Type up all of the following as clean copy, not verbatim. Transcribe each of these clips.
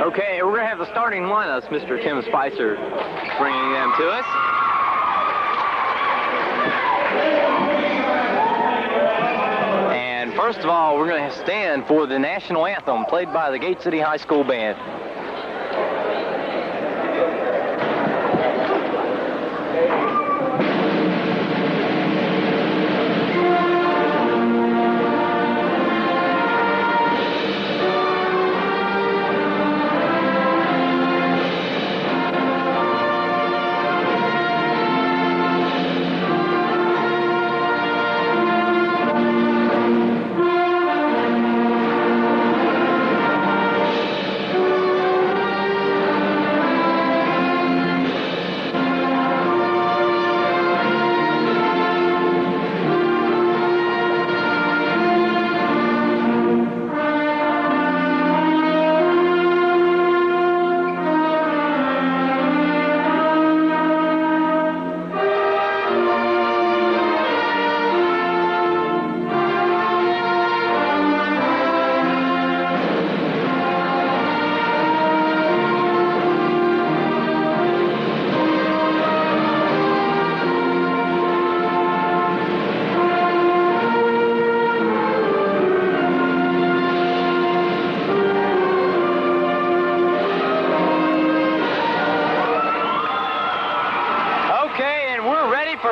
Okay, we're going to have the starting lineups. Mr. Tim Spicer bringing them to us. And first of all, we're going to stand for the national anthem played by the Gate City High School Band.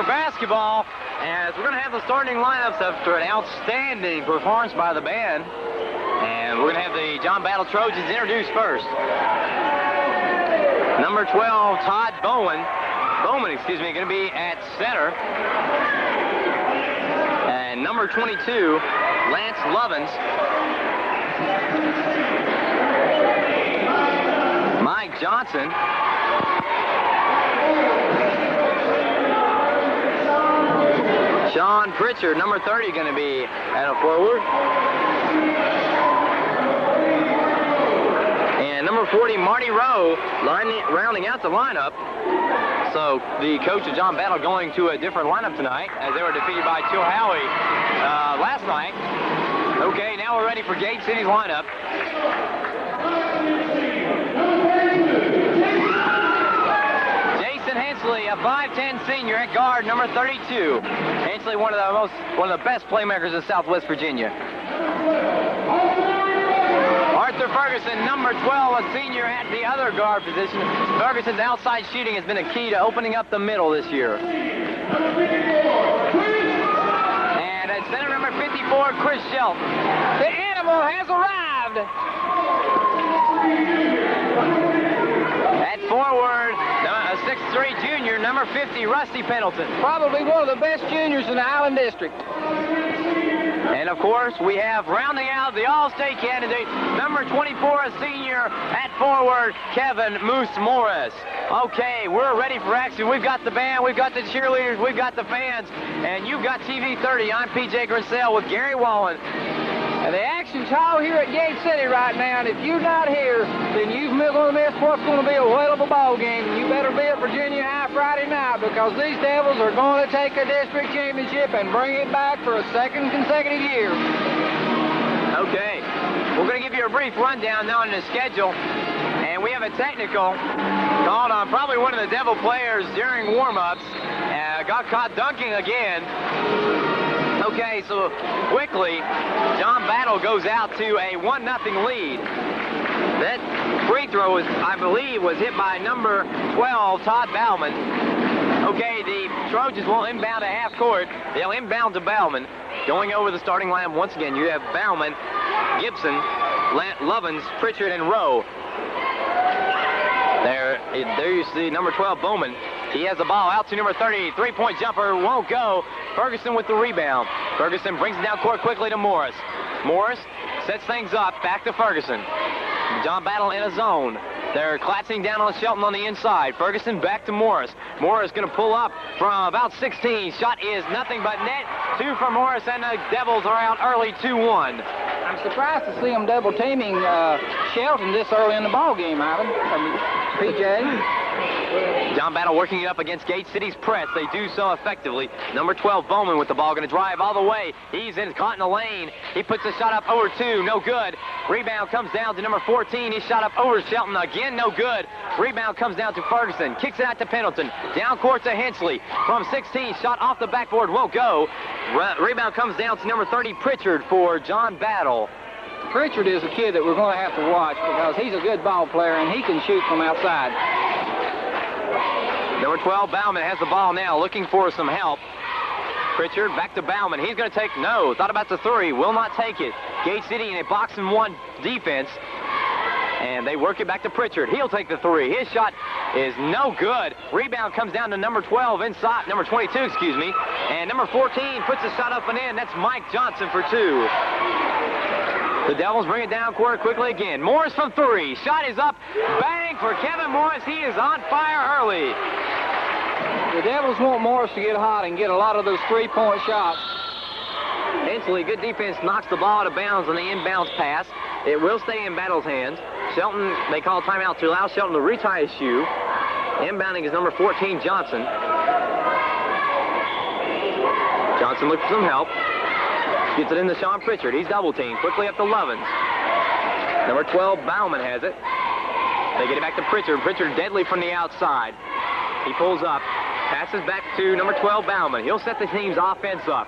Basketball, as we're going to have the starting lineups after an outstanding performance by the band. And we're going to have the John Battle Trojans introduced first. Number 12, Todd Bowman, going to be at center. And number 22, Lance Lovins. Mike Johnson. Sean Pritchard, number 30, going to be at a forward. And number 40, Marty Rowe, rounding out the lineup. So the coach of John Battle going to a different lineup tonight, as they were defeated by Chilhowie last night. Okay, now we're ready for Gate City's lineup. Hensley, a 5'10" senior at guard, number 32. Hensley, one of the best playmakers in Southwest Virginia. Arthur Ferguson, number 12, a senior at the other guard position. Ferguson's outside shooting has been a key to opening up the middle this year. And at center, number 54, Chris Shelton. The animal has arrived. At forward, a 6'3" junior, number 50, Rusty Pendleton. Probably one of the best juniors in the Island District. And of course, we have rounding out the All-State candidate, number 24, a senior at forward, Kevin Moose Morris. Okay, we're ready for action. We've got the band, we've got the cheerleaders, we've got the fans, and you've got TV 30. I'm PJ Grissell with Gary Wallen. And the action's all here at Gate City right now, and if you're not here, then you've going to miss what's going to be a whale of a ball game. And you better be at Virginia High Friday night, because these Devils are going to take a district championship and bring it back for a second consecutive year. Okay, we're going to give you a brief rundown now on the schedule, and we have a technical called on probably one of the Devil players during warm-ups. Got caught dunking again. Okay, so quickly, John Battle goes out to a 1-0 lead. That free throw, I believe, was hit by number 12, Todd Bauman. Okay, the Trojans will inbound to half court. They'll inbound to Bauman. Going over the starting line once again, you have Bauman, Gibson, Lovins, Pritchard, and Rowe. There you see number 12, Bowman. He has the ball out to number 30. Three-point jumper won't go. Ferguson with the rebound. Ferguson brings it down court quickly to Morris. Morris sets things up. Back to Ferguson. John Battle in a zone. They're collapsing down on Shelton on the inside. Ferguson back to Morris. Morris going to pull up from about 16. Shot is nothing but net. 2 for Morris, and the Devils are out early 2-1. I'm surprised to see them double teaming Shelton this early in the ball game, Ivan. PJ. John Battle working it up against Gate City's press. They do so effectively. Number 12, Bowman with the ball, going to drive all the way. He's caught in the lane. He puts a shot up over 2, no good. Rebound comes down to number 14. He shot up over Shelton, again, no good. Rebound comes down to Ferguson. Kicks it out to Pendleton. Down court to Hensley. From 16, shot off the backboard, won't go. Rebound comes down to number 30, Pritchard for John Battle. Pritchard is a kid that we're going to have to watch because he's a good ball player and he can shoot from outside. Number 12, Bauman has the ball now, looking for some help. Pritchard back to Bauman. He's going to take, no, thought about the 3, will not take it. Gate City in a box-and-1 defense. And they work it back to Pritchard. He'll take the 3. His shot is no good. Rebound comes down to number 12 inside, number 22, excuse me. And number 14 puts a shot up and in. That's Mike Johnson for 2. The Devils bring it down court quickly again. Morris from 3. Shot is up. Bang for Kevin Morris. He is on fire early. The Devils want Morris to get hot and get a lot of those three-point shots. Hensley, good defense, knocks the ball out of bounds on the inbounds pass. It will stay in Battle's hands. Shelton, they call timeout to allow Shelton to retie his shoe. Inbounding is number 14, Johnson. Johnson looks for some help. Gets it into Sean Pritchard. He's double-teamed. Quickly up to Lovins. Number 12, Bauman has it. They get it back to Pritchard. Pritchard deadly from the outside. He pulls up. Passes back to number 12, Bauman. He'll set the team's offense up.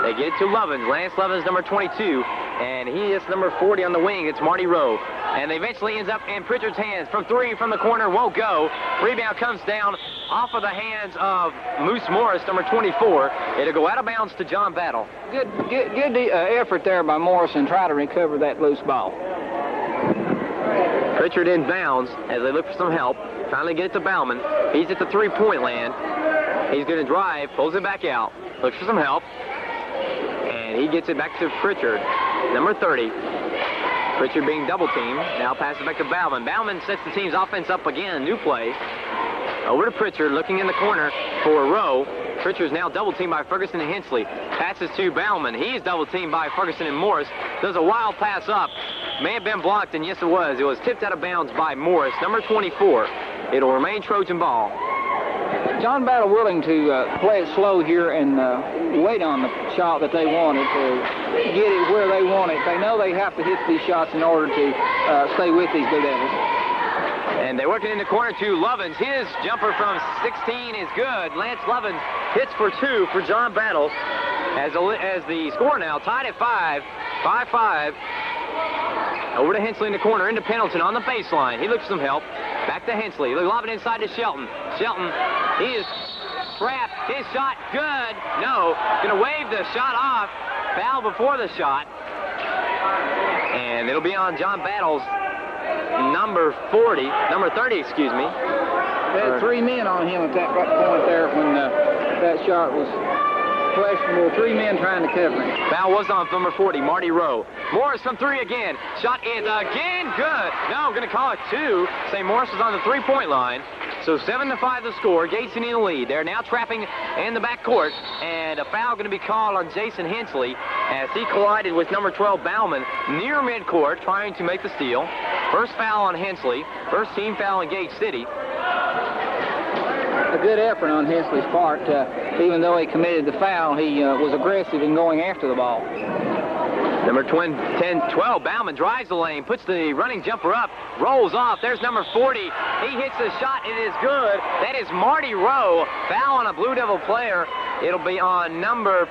They get it to Lovins. Lance Lovins, number 22. And he is number 40 on the wing. It's Marty Rowe. And they eventually ends up in Pritchard's hands. From 3 from the corner, won't go. Rebound comes down off of the hands of Moose Morris, number 24. It'll go out of bounds to John Battle. Good effort there by Morrison, try to recover that loose ball. Pritchard in bounds as they look for some help. Finally get it to Bauman. He's at the three-point land. He's going to drive, pulls it back out, looks for some help, and he gets it back to Pritchard, number 30. Pritchard being double-teamed. Now passes back to Bauman. Bauman sets the team's offense up again, a new play. Over to Pritchard, looking in the corner for Rowe. Pritchard's now double-teamed by Ferguson and Hensley. Passes to Bauman. He's double-teamed by Ferguson and Morris. Does a wild pass up. May have been blocked, and yes, it was. It was tipped out of bounds by Morris, number 24. It'll remain Trojan ball. John Battle willing to play it slow here and wait on the shot that they wanted to get it where they want it. They know they have to hit these shots in order to stay with these Blue Devils. And they work it in the corner to Lovins. His jumper from 16 is good. Lance Lovins hits for 2 for John Battle. As the score now tied at 5-5. Over to Hensley in the corner, into Pendleton on the baseline. He looks for some help. Back to Hensley. They lob it inside to Shelton. Shelton, he is trapped. His shot, good. No, gonna wave the shot off. Foul before the shot. And it'll be on John Battle's number 30, excuse me. They had 3 men on him at that point there when that shot was questionable. 3 men trying to cover him. Foul was on number 40, Marty Rowe. Morris from 3 again. Shot is again good. No, I'm going to call it 2. Say Morris is on the three-point line. So 7-5 the score. Gate City in the lead. They're now trapping in the backcourt. And a foul going to be called on Jason Hensley as he collided with number 12, Bauman, near midcourt, trying to make the steal. First foul on Hensley. First team foul in Gate City. A good effort on Hensley's part. Even though he committed the foul, he was aggressive in going after the ball. Number 10-12, Bauman drives the lane, puts the running jumper up, rolls off. There's number 40. He hits the shot. It is good. That is Marty Rowe. Foul on a Blue Devil player. It'll be on number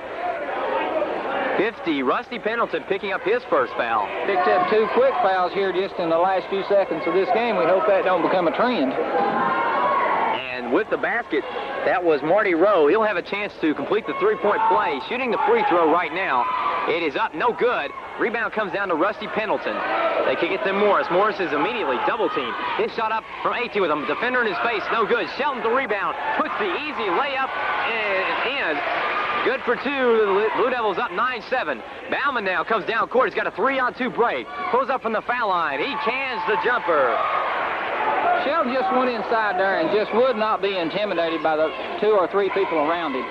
50, Rusty Pendleton, picking up his first foul. Picked up 2 quick fouls here just in the last few seconds of this game. We hope that don't become a trend. And with the basket, that was Marty Rowe. He'll have a chance to complete the three-point play. Shooting the free throw right now. It is up, no good. Rebound comes down to Rusty Pendleton. They kick it to Morris. Morris is immediately double-teamed. His shot up from 18 with a defender in his face, no good. Shelton the rebound, puts the easy layup in. Good for 2. The Blue Devils up 9-7. Bauman now comes down court. He's got a 3-on-2 break. Pulls up from the foul line. He cans the jumper. Shelton just went inside there and just would not be intimidated by the 2 or 3 people around him.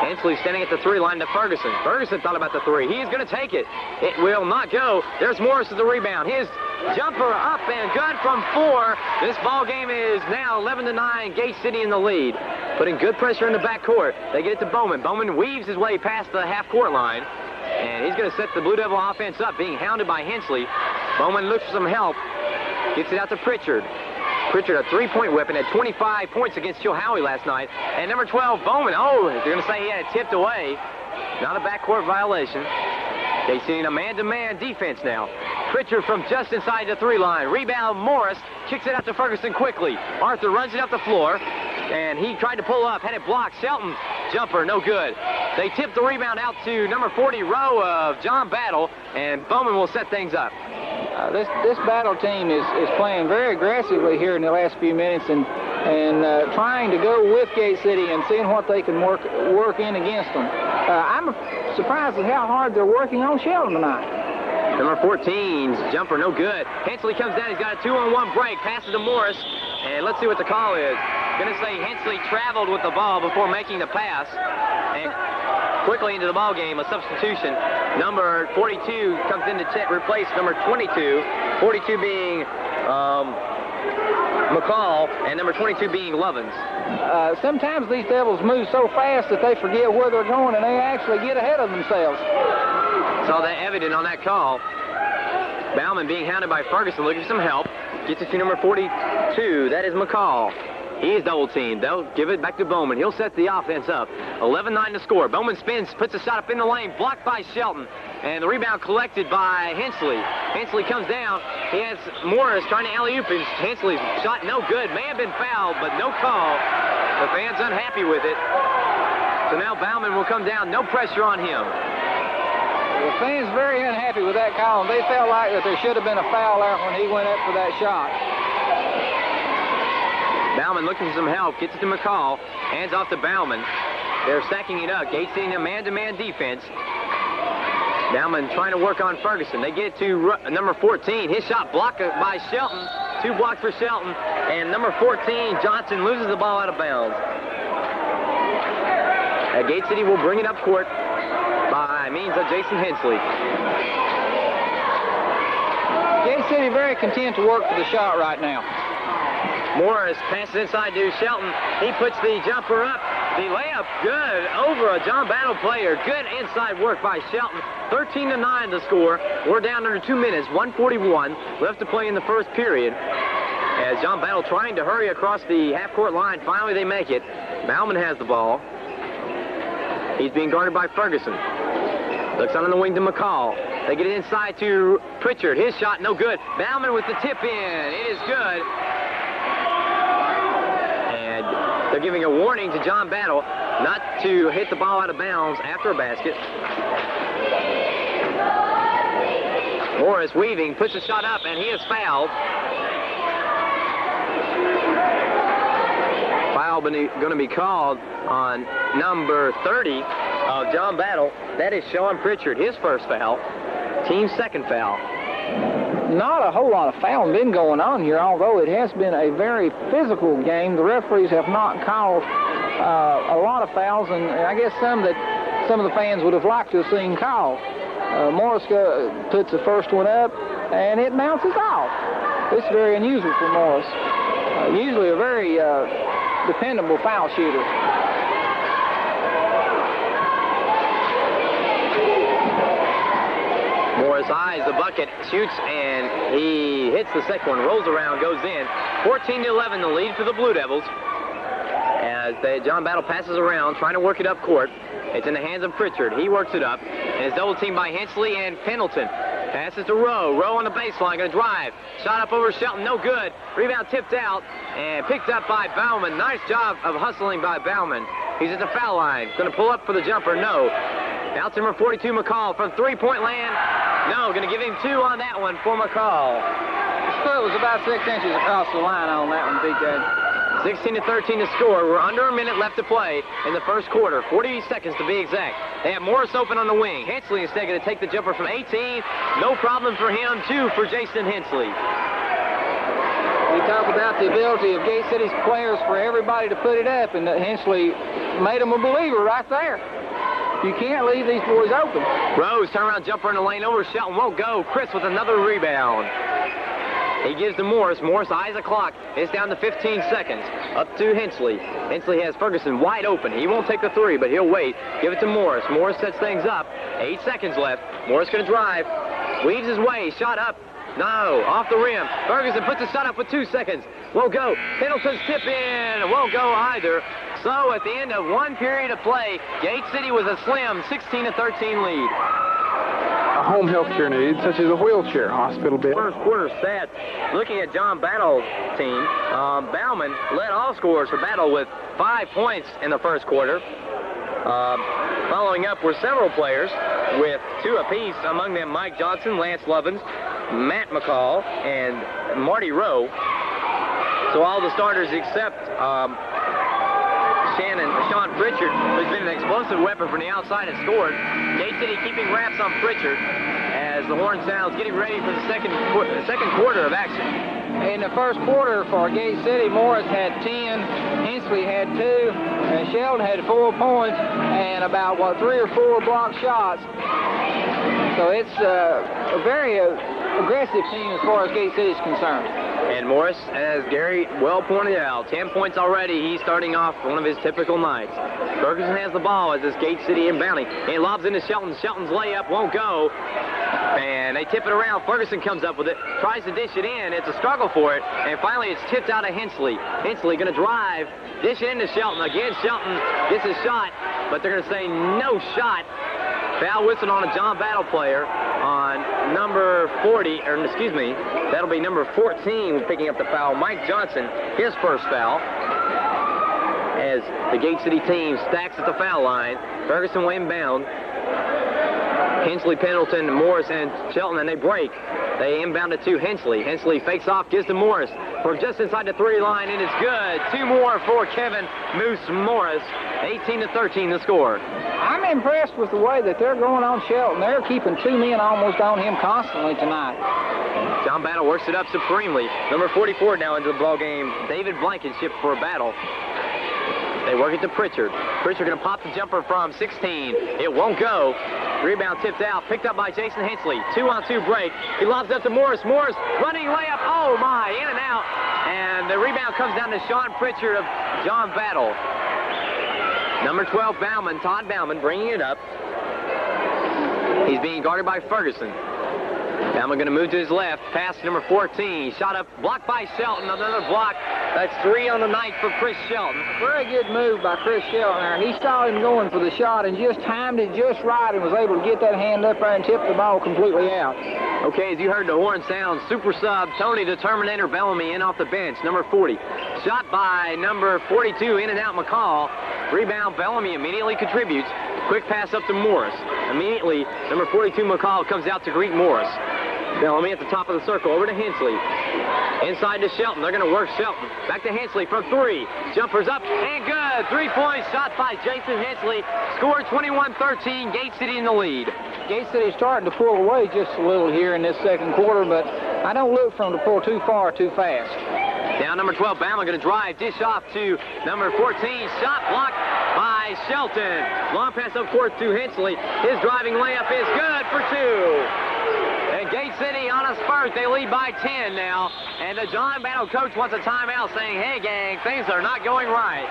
Hensley standing at the 3 line to Ferguson. Ferguson thought about the 3. He's going to take it. It will not go. There's Morris with the rebound. His Jumper up and good from 4. This ball game is now 11-9. Gate City in the lead. Putting good pressure in the backcourt. They get it to Bowman. Bowman weaves his way past the half-court line. And he's going to set the Blue Devil offense up, being hounded by Hensley. Bowman looks for some help. Gets it out to Pritchard. Pritchard, a three-point weapon, had 25 points against Chilhowie last night. And number 12, Bowman. Oh, they're going to say he had it tipped away. Not a backcourt violation. They see a man-to-man defense now. Pritchard from just inside the 3-line. Rebound, Morris kicks it out to Ferguson quickly. Arthur runs it up the floor, and he tried to pull up, had it blocked. Shelton, jumper, no good. They tip the rebound out to number 40, Rowe of John Battle, and Bowman will set things up. This Battle team is playing very aggressively here in the last few minutes and trying to go with Gate City and seeing what they can work in against them. I'm surprised at how hard they're working on Shelton tonight. Number 14's jumper, no good. Hensley comes down, he's got a 2-on-1 break, passes to Morris, and let's see what the call is. Gonna say Hensley traveled with the ball before making the pass, and quickly into the ball game, a substitution. Number 42 comes in to replace number 22, 42 being McCall, and number 22 being Lovins. Sometimes these Devils move so fast that they forget where they're going, and they actually get ahead of themselves. Saw that evident on that call. Bauman being hounded by Ferguson, looking for some help. Gets it to number 42. That is McCall. He is double teamed. They'll give it back to Bowman. He'll set the offense up. 11-9 to score. Bowman spins, puts a shot up in the lane, blocked by Shelton. And the rebound collected by Hensley. Hensley comes down. He has Morris trying to alley-oop. Hensley's shot no good. May have been fouled, but no call. The fans unhappy with it. So now Bauman will come down. No pressure on him. The fans very unhappy with that call. They felt like that there should have been a foul there when he went up for that shot. Bauman looking for some help. Gets it to McCall. Hands off to Bauman. They're stacking it up. Gates in a man-to-man defense. Bauman trying to work on Ferguson. They get it to number 14. His shot blocked by Shelton. 2 blocks for Shelton. And number 14, Johnson, loses the ball out of bounds. Gate City will bring it up court by means of Jason Hensley. Gate City very content to work for the shot right now. Morris passes inside to Shelton. He puts the jumper up. The layup good over a John Battle player. Good inside work by Shelton. 13-9 the score. We're down under 2 minutes. 1:41 left to play in the first period. As John Battle trying to hurry across the half-court line. Finally they make it. Bauman has the ball. He's being guarded by Ferguson. Looks on the wing to McCall. They get it inside to Pritchard. His shot no good. Bauman with the tip in. It is good. And they're giving a warning to John Battle not to hit the ball out of bounds after a basket. Morris weaving, puts the shot up, and he is fouled. Foul going to be called on number 30 of John Battle. That is Sean Pritchard, his first foul. Team's second foul. Not a whole lot of fouling been going on here, although it has been a very physical game. The referees have not called a lot of fouls, and I guess some of the fans would have liked to have seen called. Morris puts the first one up, and it bounces off. It's very unusual for Morris. Usually a very dependable foul shooter. Morris eyes the bucket, shoots, and he hits the second one, rolls around, goes in. 14-11 the lead for the Blue Devils. As John Battle passes around, trying to work it up court. It's in the hands of Pritchard. He works it up, and it's double teamed by Hensley and Pendleton. Passes to Rowe. Rowe on the baseline, going to drive. Shot up over Shelton, no good. Rebound tipped out and picked up by Bauman. Nice job of hustling by Bauman. He's at the foul line. Going to pull up for the jumper, no. Now to number 42, McCall from three-point land. No, going to give him 2 on that one for McCall. His foot was about 6 inches across the line on that one, BJ. 16-13 to score. We're under a minute left to play in the first quarter. 40 seconds to be exact. They have Morris open on the wing. Hensley instead going to take the jumper from 18. No problem for him. 2 for Jason Hensley. We talk about the ability of Gate City's players for everybody to put it up, and Hensley made them a believer right there. You can't leave these boys open. Rose, turnaround jumper in the lane over Shelton. Won't go. Chris with another rebound. He gives to Morris. Morris eyes the clock. It's down to 15 seconds. Up to Hensley. Hensley has Ferguson wide open. He won't take the three, but he'll wait. Give it to Morris. Morris sets things up. 8 seconds left. Morris going to drive. Weaves his way. Shot up. No, off the rim. Ferguson puts a shot up with 2 seconds. Won't go. Pendleton's tip in. Won't go either. So at the end of 1 period of play, Gate City was a slim 16-13 lead. A home health care need, such as a wheelchair hospital bed. First quarter stats. Looking at John Battle's team, Bauman led all scorers for Battle with 5 points in the first quarter. Following up were several players with 2 apiece, among them Mike Johnson, Lance Lovins, Matt McCall, and Marty Rowe. So all the starters except Sean Pritchard, who's been an explosive weapon from the outside, has scored. Gate City keeping wraps on Pritchard as the horn sounds, getting ready for the second quarter of action. In the first quarter for Gate City, Morris had 10, Hensley had 2, and Shelton had 4 points and about, 3 or 4 block shots. So it's a very aggressive team as far as Gate City is concerned. And Morris, as Gary well pointed out, 10 points already. He's starting off one of his typical nights. Ferguson has the ball as this Gate City inbounding. And he lobs into Shelton. Shelton's layup won't go. And they tip it around. Ferguson comes up with it, tries to dish it in. It's a struggle for it. And finally, it's tipped out of Hensley. Hensley going to drive, dish it into Shelton. Again, Shelton gets his shot, but they're going to say no shot. Foul whistle on a John Battle player on number 40, or excuse me, that'll be number 14 picking up the foul. Mike Johnson, his first foul. As the Gate City team stacks at the foul line, Ferguson will inbound. Hensley, Pendleton, Morris, and Shelton, and they break. They inbound it to Hensley. Hensley fakes off, gives to Morris. From just inside the 3 line, and it's good. 2 more for Kevin Moose Morris. 18-13 the score. I'm impressed with the way that they're going on Shelton. They're keeping 2 men almost on him constantly tonight. John Battle works it up supremely. Number 44 now into the ball game. David Blankenship for a Battle. They work it to Pritchard. Pritchard going to pop the jumper from 16. It won't go. Rebound tipped out, picked up by Jason Hensley. 2-on-2 break. He lobs up to Morris. Morris running layup. Oh my, in and out. And the rebound comes down to Sean Pritchard of John Battle. Number 12, Bauman, Todd Bauman, bringing it up. He's being guarded by Ferguson. Bauman going to move to his left, pass to number 14. Shot up, blocked by Shelton, another block. That's 3 on the night for Chris Shelton. Very good move by Chris Shelton there. He saw him going for the shot and just timed it just right and was able to get that hand up there and tip the ball completely out. Okay, as you heard the horn sound, super sub, Tony the Terminator Bellamy in off the bench, number 40. Shot by number 42, in and out McCall. Rebound, Bellamy immediately contributes. Quick pass up to Morris. Immediately, number 42 McCall comes out to greet Morris. Bellamy at the top of the circle, over to Hensley. Inside to Shelton, they're going to work Shelton. Back to Hensley from 3. Jumpers up and good. 3-point shot by Jason Hensley. Score 21-13, Gate City in the lead. Gate City's starting to pull away just a little here in this second quarter, but I don't look for them to pull too far too fast. Now number 12, Bauman going to drive, dish off to number 14. Shot blocked by Shelton. Long pass up court to Hensley. His driving layup is good for 2. And Gate City on a spurt, they lead by 10 now. And the John Battle coach wants a timeout saying, hey gang, things are not going right.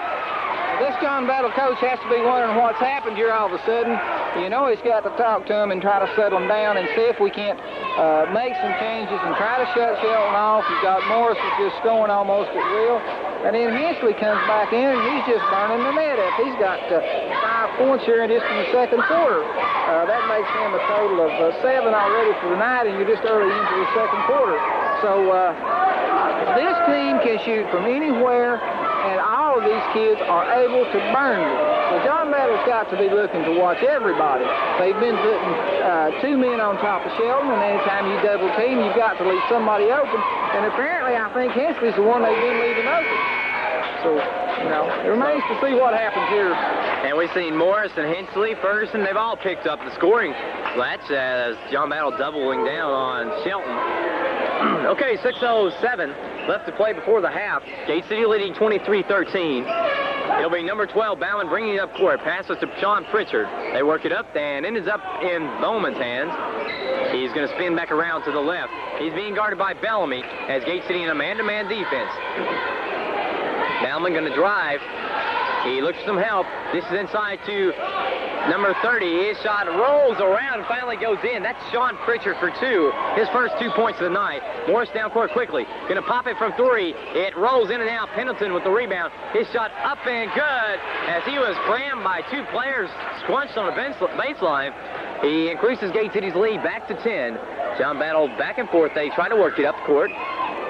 This John Battle coach has to be wondering what's happened here all of a sudden. You know he's got to talk to him and try to settle him down and see if we can't make some changes and try to shut Shelton off. You've got Morris is just scoring almost at will. And then Hensley comes back in and he's just burning the net up. He's got 5 points here just in the second quarter. That makes him a total of 7 already for the night, and you're just early into the second quarter. So this team can shoot from anywhere, and all of these kids are able to burn it. So John Battle's got to be looking to watch everybody. They've been putting 2 men on top of Shelton, and anytime you double team, you've got to leave somebody open. And apparently, I think Hensley's the one they've been leaving open. So, you know, it remains to see what happens here. And we've seen Morris and Hensley, Ferguson, they've all picked up the scoring latch as John Battle doubling down on Shelton. Okay, 6:07 left to play before the half. Gate City leading 23-13. It'll be number 12, Bauman, bringing it up court. Passes to Sean Pritchard. They work it up and ends up in Bowman's hands. He's going to spin back around to the left. He's being guarded by Bellamy as Gate City in a man-to-man defense. Bauman going to drive. He looks for some help. This is inside to number 30. His shot rolls around and finally goes in. That's Sean Pritchard for 2. His first 2 points of the night. Morris down court quickly. Going to pop it from 3. It rolls in and out. Pendleton with the rebound. His shot up and good as he was crammed by 2 players squunched on the baseline. He increases Gate City's lead back to 10. John Battle back and forth. They try to work it up court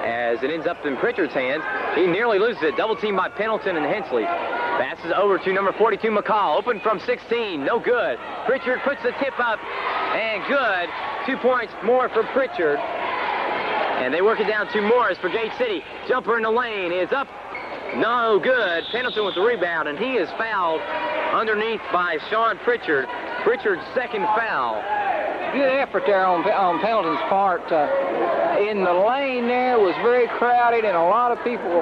as it ends up in Pritchard's hands. He nearly loses it. Double team by Pendleton and Hensley. Passes over to number 42, McCall. Open from 16. No good. Pritchard puts the tip up and good. 2 points more for Pritchard. And they work it down to Morris for Gate City. Jumper in the lane is up. No good. Pendleton with the rebound, and he is fouled underneath by Sean Pritchard. Pritchard's second foul. Good effort there on Pendleton's part. In the lane there was very crowded and a lot of people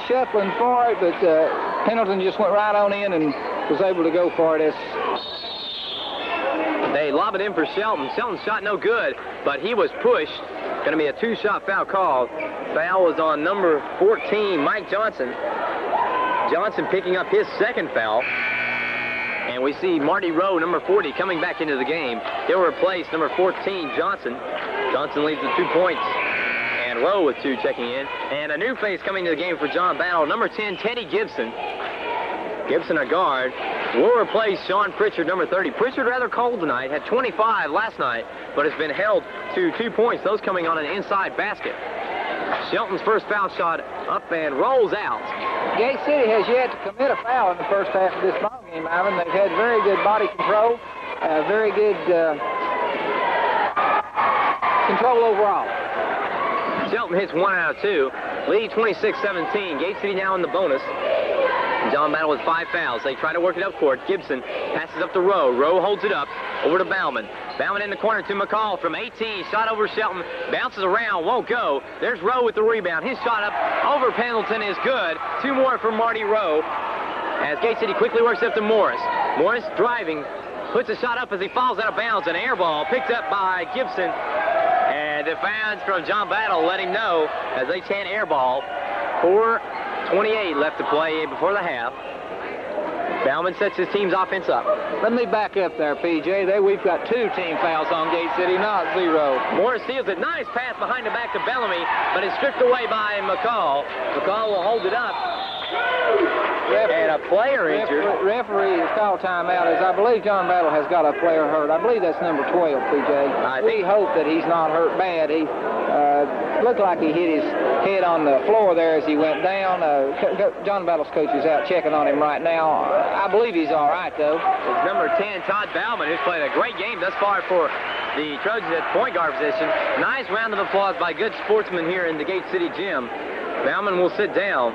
shuffling for it, but Pendleton just went right on in and was able to go for it. They lob it in for Shelton. Shelton's shot no good, but he was pushed. Going to be a 2-shot foul called. Foul was on number 14, Mike Johnson. Johnson picking up his second foul. And we see Marty Rowe, number 40, coming back into the game. He'll replace number 14, Johnson. Johnson leads with 2 points. And Rowe with 2 checking in. And a new face coming to the game for John Battle, number 10, Teddy Gibson. Gibson, a guard, will replace Sean Pritchard, number 30. Pritchard rather cold tonight, had 25 last night, but has been held to 2 points, those coming on an inside basket. Shelton's first foul shot up and rolls out. Gate City has yet to commit a foul in the first half of this ball game, Ivan. They've had very good body control, very good control overall. Shelton hits 1 out of 2. Lead 26-17. Gate City now in the bonus. John Battle with 5 fouls. They try to work it up court. Gibson passes up to Rowe. Rowe holds it up over to Bauman. Bauman in the corner to McCall from 18. Shot over Shelton. Bounces around. Won't go. There's Rowe with the rebound. His shot up over Pendleton is good. 2 more for Marty Rowe as Gate City quickly works up to Morris. Morris driving. Puts a shot up as he falls out of bounds. An air ball picked up by Gibson. And the fans from John Battle let him know as they chant air ball. 4:28 left to play before the half. Bauman sets his team's offense up. Let me back up there, PJ. We've got 2 team fouls on Gate City, not 0. Morris steals it. Nice pass behind the back to Bellamy, but it's stripped away by McCall. McCall will hold it up. And a player injured. Referee has called timeout as I believe John Battle has got a player hurt. I believe that's number 12, PJ. We hope that he's not hurt bad. He looked like he hit his head on the floor there as he went down. John Battle's coach is out checking on him right now. I believe he's all right, though. It's number 10, Todd Bauman, who's played a great game thus far for the Trojans at point guard position. Nice round of applause by good sportsmen here in the Gate City gym. Bauman will sit down.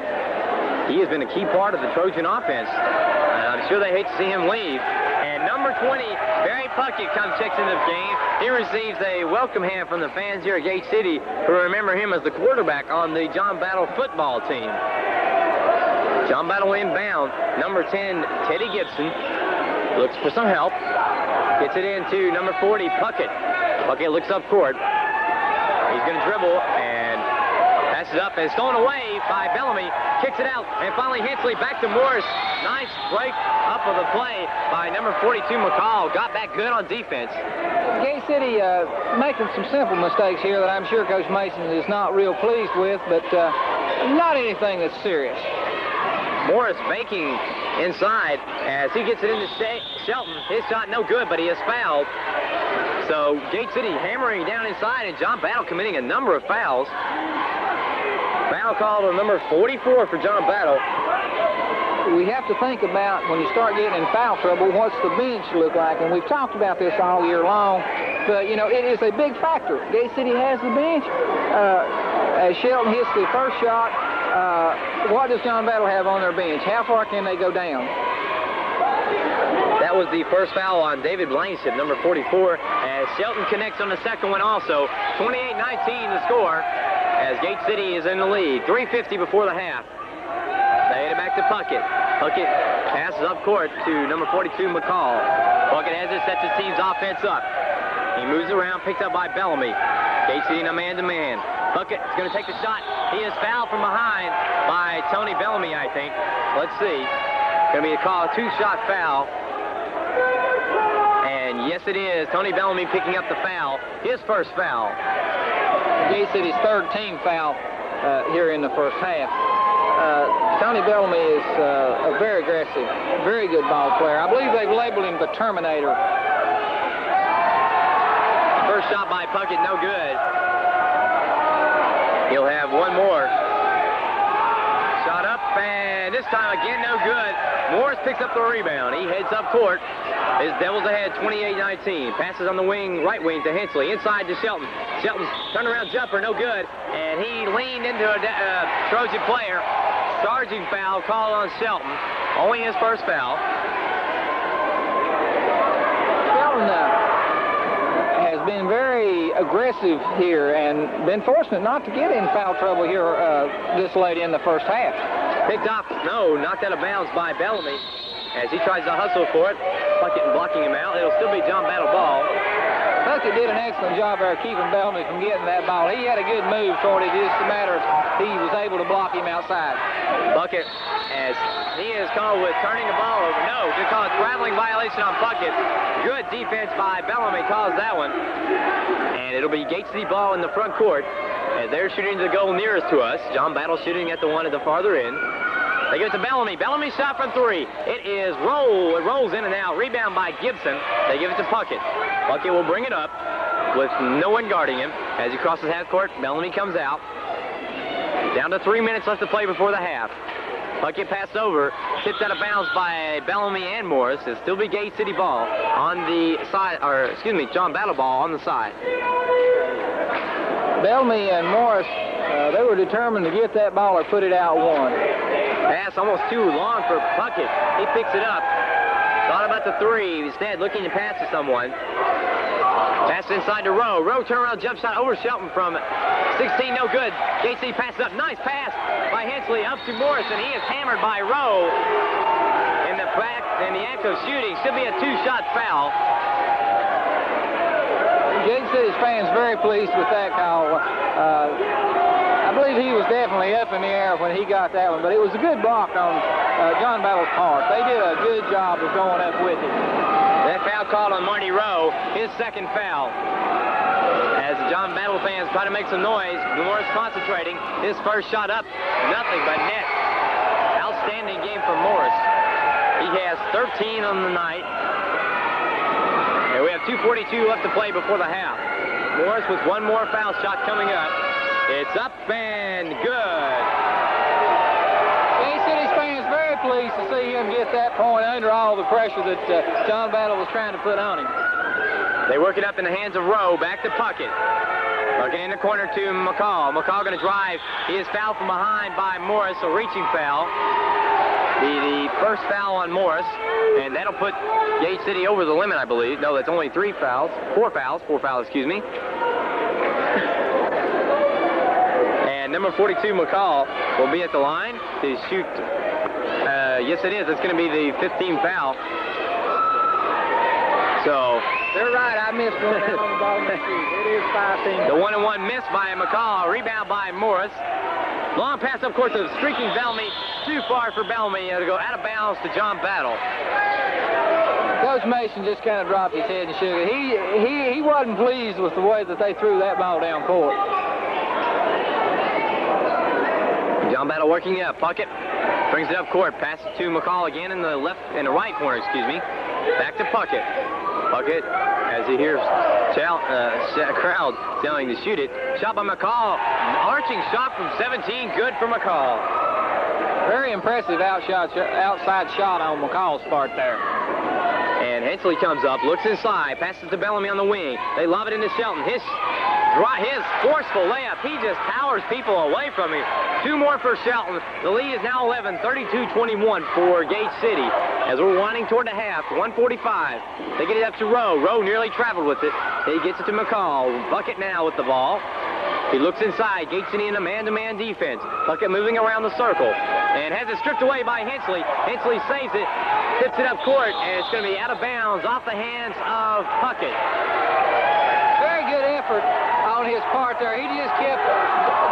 He has been a key part of the Trojan offense. I'm sure they hate to see him leave. And number 20, Barry Puckett, comes checks into the game. He receives a welcome hand from the fans here at Gate City who remember him as the quarterback on the John Battle football team. John Battle inbound. Number 10, Teddy Gibson, looks for some help. Gets it into number 40, Puckett. Puckett looks up court. He's going to dribble and pass it up, and it's stolen away by Bellamy. Kicks it out, and finally Hensley back to Morris. Nice break up of the play by number 42, McCall. Got back good on defense. Gate City making some simple mistakes here that I'm sure Coach Mason is not real pleased with, but not anything that's serious. Morris baking inside as he gets it into Shelton. His shot no good, but he is fouled. So Gate City hammering down inside, and John Battle committing a number of fouls. Foul called on number 44 for John Battle. We have to think about, when you start getting in foul trouble, what's the bench look like? And we've talked about this all year long, but, you know, it is a big factor. Gate City has the bench. As Shelton hits the first shot, what does John Battle have on their bench? How far can they go down? That was the first foul on David Blankenship, number 44, as Shelton connects on the second one also. 28-19 the score as Gate City is in the lead. 3:50 before the half. They hit it back to Puckett. Puckett passes up court to number 42, McCall. Puckett has it, sets his team's offense up. He moves around, picked up by Bellamy. Gate City in a man-to-man. Puckett is going to take the shot. He is fouled from behind by Tony Bellamy, I think. Let's see. Going to be a call, a two-shot foul. And yes, it is. Tony Bellamy picking up the foul. His first foul. Gate City's third team foul here in the first half. Tony Bellamy is a very aggressive, very good ball player. I believe they've labeled him the Terminator. First shot by Puckett, no good. He'll have one more. Shot up, and this time again, no good. Morris picks up the rebound. He heads up court. His Devils ahead, 28-19. Passes on the wing, right wing to Hensley. Inside to Shelton. Shelton's turnaround jumper, no good. And he leaned into a Trojan player. Charging foul called on Shelton. Only his first foul. Shelton has been very aggressive here and been fortunate not to get in foul trouble here this late in the first half. Picked off, no, knocked out of bounds by Bellamy as he tries to hustle for it. Puckett blocking him out. It'll still be John Battle ball. Puckett did an excellent job there keeping Bellamy from getting that ball. He had a good move toward it. It's just a matter of he was able to block him outside. Puckett, as he is called with turning the ball over. No, just called a traveling violation on Puckett. Good defense by Bellamy caused that one. And it'll be Gate City ball in the front court. And they're shooting the goal nearest to us. John Battle shooting at the one at the farther end. They give it to Bellamy. Bellamy shot from three. It is roll. It rolls in and out. Rebound by Gibson. They give it to Puckett. Puckett will bring it up with no one guarding him. As he crosses half court, Bellamy comes out. Down to 3 minutes left to play before the half. Puckett passed over. Tipped out of bounds by Bellamy and Morris. It'll still be Gate City ball on the side, or excuse me, John Battle ball on the side. Bellamy and Morris, they were determined to get that ball or put it out one. Pass almost too long for Puckett. He picks it up. Thought about the three. Instead, looking to pass to someone. Pass inside to Rowe. Rowe turnaround jump shot over Shelton from 16. No good. JC passes up. Nice pass by Hensley up to Morris, and he is hammered by Rowe. In the act of shooting, should be a two-shot foul. Gate City's fans very pleased with that call. I believe he was definitely up in the air when he got that one, but it was a good block on John Battle's part. They did a good job of going up with it. That foul called on Marty Rowe, his second foul. As the John Battle fans try to make some noise, Morris concentrating. His first shot up, nothing but net. Outstanding game from Morris. He has 13 on the night. And we have 2:42 left to play before the half. Morris with one more foul shot coming up. It's up and good. Gate City's fans very pleased to see him get that point under all the pressure that John Battle was trying to put on him. They work it up in the hands of Rowe. Back to Puckett. Puckett in the corner to McCall. McCall going to drive. He is fouled from behind by Morris, a reaching foul. The first foul on Morris, and that'll put Gate City over the limit, I believe. No, that's only four fouls, excuse me. And number 42, McCall, will be at the line to shoot. Yes, it is. It's going to be the 15th foul. So they're right. I missed one down on the bottom of the shoot. It is 5-team. The 1-and-1 miss by McCall. Rebound by Morris. Long pass up court to streaking Bellamy. Too far for Bellamy. It'll go out of bounds to John Battle. Coach Mason just kind of dropped his head and shook it. He wasn't pleased with the way that they threw that ball down court. John Battle working up. Puckett brings it up court. Passes to McCall again in the right corner, excuse me. Back to Puckett. Puckett, as he hears crowd telling to shoot it. Shot by McCall. Arching shot from 17. Good for McCall. Very impressive outside shot on McCall's part there. And Hensley comes up, looks inside, passes to Bellamy on the wing. They lob it into Shelton. His forceful layup, he just powers people away from him. Two more for Shelton. The lead is now 11, 32-21 for Gate City. As we're winding toward the half, 1:45. They get it up to Rowe. Rowe nearly traveled with it. He gets it to McCall. Bucket now with the ball. He looks inside. Gate City in a man-to-man defense. Puckett moving around the circle and has it stripped away by Hensley. Hensley saves it, tips it up court, and it's going to be out of bounds off the hands of Puckett. Very good effort on his part there. He just kept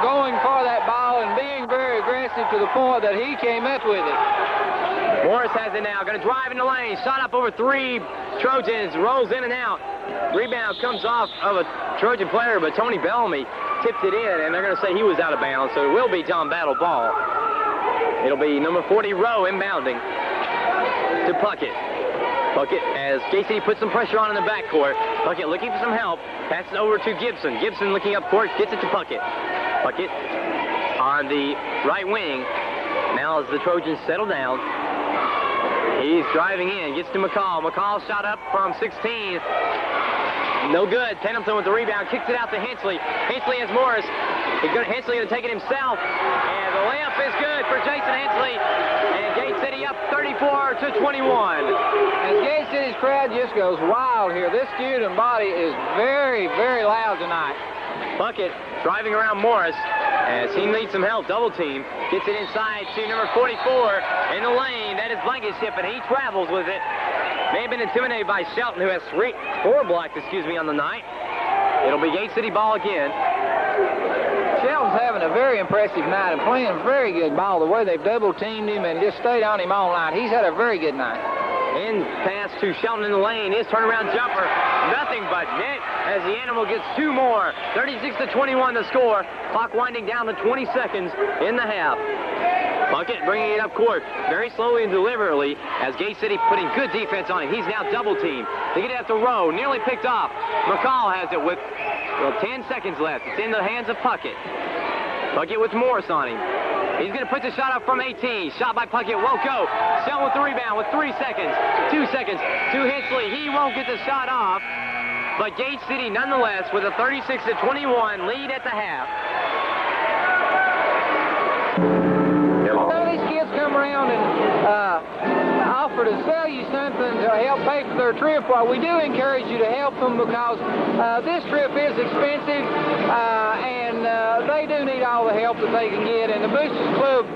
going for that ball and being very aggressive to the point that he came up with it. Morris has it now. Going to drive in the lane. Shot up over 3 Trojans. Rolls in and out. Rebound comes off of a Trojan player, but Tony Bellamy tipped it in, and they're going to say he was out of bounds, so it will be John Battle ball. It'll be number 40 Rowe inbounding to Puckett. Puckett, as Casey puts some pressure on in the backcourt. Puckett looking for some help. Passes over to Gibson. Gibson looking up court, gets it to Puckett. Puckett on the right wing. Now as the Trojans settle down, he's driving in, gets to McCall. McCall shot up from 16. No good. Pendleton with the rebound, kicks it out to Hensley. Hensley has Morris. Hensley going to take it himself. And the layup is good for Jason Hensley. And Gate City up 34-21. As Gate City's crowd just goes wild here. This student body is very, very loud tonight. Puckett driving around Morris as he needs some help. Double team. Gets it inside to number 44 in the lane. That is Blankenship, and he travels with it. May have been intimidated by Shelton, who has 4 blocks, on the night. It'll be Gate City ball again. Shelton's having a very impressive night and playing very good ball. The way they've double-teamed him and just stayed on him all night. He's had a very good night. In pass to Shelton in the lane. His turnaround jumper. Nothing but net as the Animal gets 2 more. 36-21 the score. Clock winding down to 20 seconds in the half. Puckett bringing it up court very slowly and deliberately as Gate City putting good defense on him. He's now double teamed. They get it at the row. Nearly picked off. McCall has it with 10 seconds left. It's in the hands of Puckett. Puckett with Morris on him. He's going to put the shot up from 18. Shot by Puckett won't go. Shelton with the rebound with 3 seconds. 2 seconds to Hensley. He won't get the shot off. But Gate City, nonetheless, with a 36-21 lead at the half. Some of these kids come around and offer to sell you something to help pay for their trip. Well, we do encourage you to help them because this trip is expensive and they do need all the help that they can get. And the Boosters Club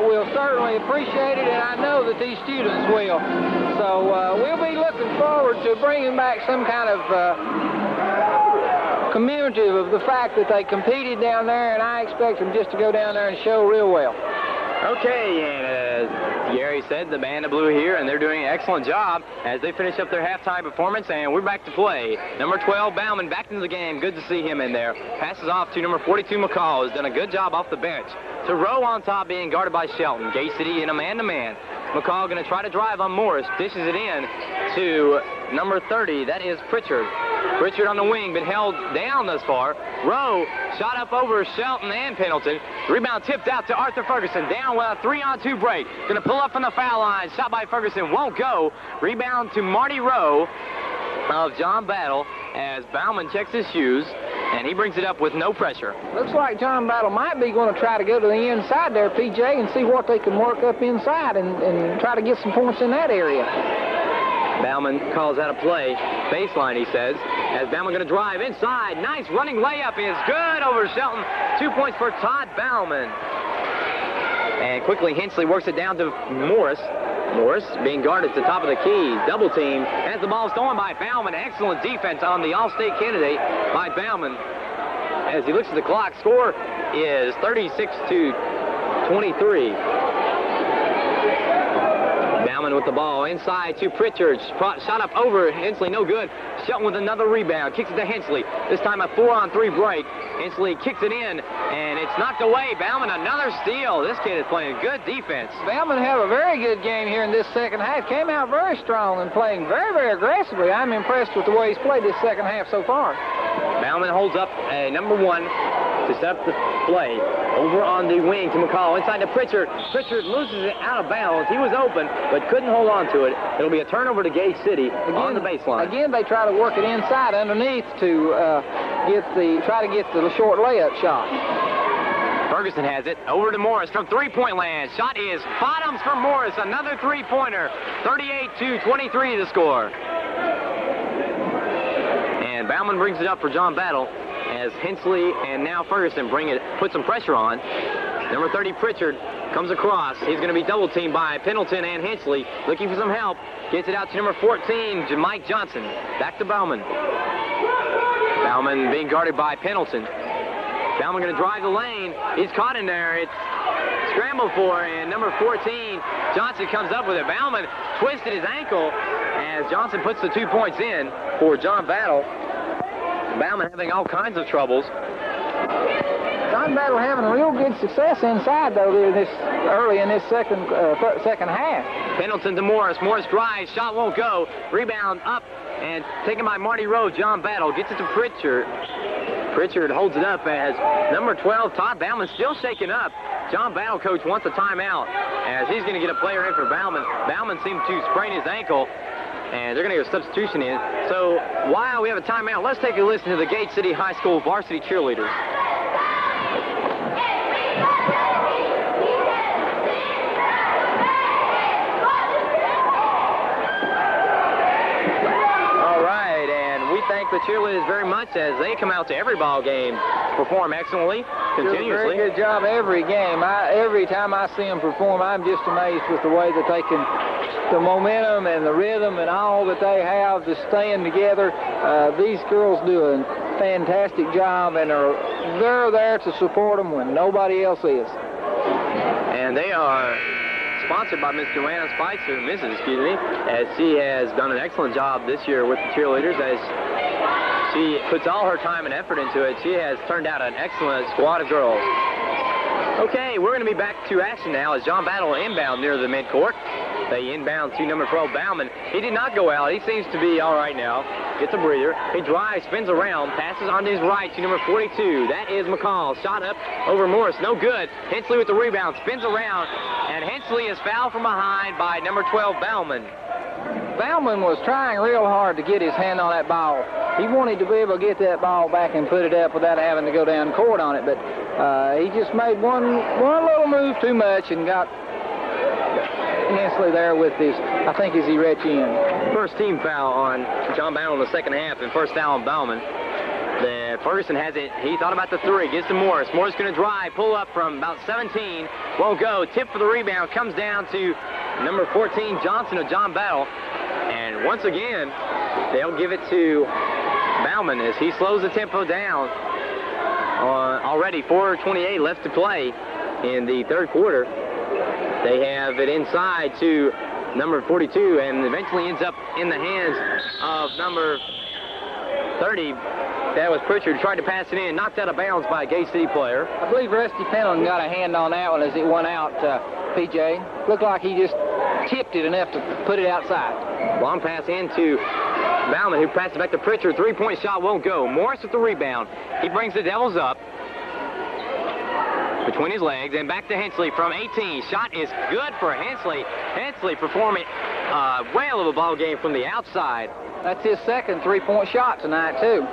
will certainly appreciate it, and I know that these students will. So we'll be looking forward to bringing back some kind of commemorative of the fact that they competed down there, and I expect them just to go down there and show real well. Okay, and as Gary said, the Band of Blue here, and they're doing an excellent job as they finish up their halftime performance, and we're back to play. Number 12, Bauman, back into the game. Good to see him in there. Passes off to number 42, McCall, who's done a good job off the bench. To Rowe on top, being guarded by Shelton. Gate City in a man-to-man. McCall going to try to drive on Morris. Dishes it in to number 30. That is Pritchard. Pritchard on the wing, been held down thus far. Rowe shot up over Shelton and Pendleton. Rebound tipped out to Arthur Ferguson. Down with a 3-on-2 break. Going to pull up from the foul line. Shot by Ferguson won't go. Rebound to Marty Rowe of John Battle as Bauman checks his shoes, and he brings it up with no pressure. Looks like John Battle might be going to try to go to the inside there, PJ, and see what they can work up inside and try to get some points in that area. Bauman calls out a play. Baseline, he says. As Bauman going to drive inside. Nice running layup is good over Shelton. 2 points for Todd Bauman. And quickly, Hensley works it down to Morris. Morris being guarded at the top of the key. Double team. Has the ball stolen by Bauman. Excellent defense on the All-State candidate by Bauman. As he looks at the clock, score is 36-23. Bauman with the ball inside to Pritchard. Shot up over Hensley, no good. Shelton with another rebound. Kicks it to Hensley. This time a 4-on-3 break. Hensley kicks it in, and it's knocked away. Bauman another steal. This kid is playing good defense. Bauman have a very good game here in this second half. Came out very strong and playing very, very aggressively. I'm impressed with the way he's played this second half so far. Bauman holds up a number 1 to set up the play. Over on the wing to McCall. Inside to Pritchard. Pritchard loses it out of bounds. He was open, but couldn't hold on to it. It'll be a turnover to Gate City on the baseline. Again, they try to work it inside underneath to try to get the short layup shot. Ferguson has it. Over to Morris from three-point land. Shot is bottoms for Morris. Another three-pointer. 38-23 the score. And Bauman brings it up for John Battle as as Hensley and now Ferguson put some pressure on. Number 30, Pritchard, comes across. He's going to be double teamed by Pendleton and Hensley. Looking for some help. Gets it out to number 14, Mike Johnson. Back to Bauman. Bauman being guarded by Pendleton. Bauman going to drive the lane. He's caught in there. It's scrambled for, and number 14, Johnson comes up with it. Bauman twisted his ankle as Johnson puts the 2 points in for John Battle. Bauman having all kinds of troubles. John Battle having real good success inside, though, early in this second half. Pendleton to Morris. Morris drives. Shot won't go. Rebound up and taken by Marty Rowe. John Battle gets it to Pritchard. Pritchard holds it up as number 12, Todd Bauman, still shaken up. John Battle, coach, wants a timeout as he's going to get a player in for Bauman. Bauman seemed to sprain his ankle, and they're going to get a substitution in. So while we have a timeout, let's take a listen to the Gate City High School varsity cheerleaders. Thank the cheerleaders very much as they come out to every ball game, perform excellently, continuously. Do a very good job every game. Every time I see them perform, I'm just amazed with the way that they can, the momentum and the rhythm and all that they have, just staying together. These girls do a fantastic job, and they're there to support them when nobody else is. And they are sponsored by Miss Joanna Spicer, as she has done an excellent job this year with the cheerleaders as she puts all her time and effort into it. She has turned out an excellent squad of girls. Okay, we're going to be back to action now as John Battle inbound near the midcourt. They inbound to number 12, Bauman. He did not go out. He seems to be all right now. Gets a breather. He drives, spins around, passes on to his right to number 42. That is McCall. Shot up over Morris. No good. Hensley with the rebound. Spins around, and Hensley is fouled from behind by number 12, Bauman. Bauman was trying real hard to get his hand on that ball. He wanted to be able to get that ball back and put it up without having to go down court on it, but he just made one little move too much and got Hensley there with his, I think, as he reached in. First team foul on John Battle in the second half, and first foul on Bauman. Ferguson has it. He thought about the three. Gets to Morris. Morris going to drive. Pull up from about 17. Won't go. Tip for the rebound. Comes down to number 14, Johnson of John Battle. And once again, they'll give it to Bauman as he slows the tempo down. Already 4:28 left to play in the third quarter. They have it inside to number 42 and eventually ends up in the hands of number 30. That was Pritchard. Tried to pass it in. Knocked out of bounds by a Gate City player. I believe Rusty Pendleton got a hand on that one as it went out, PJ. Looked like he just tipped it enough to put it outside. Long pass into Bauman, who passes it back to Pritchard. Three-point shot won't go. Morris with the rebound. He brings the Devils up between his legs, and back to Hensley from 18. Shot is good for Hensley. Hensley performing a whale of a ball game from the outside. That's his second three-point shot tonight, too.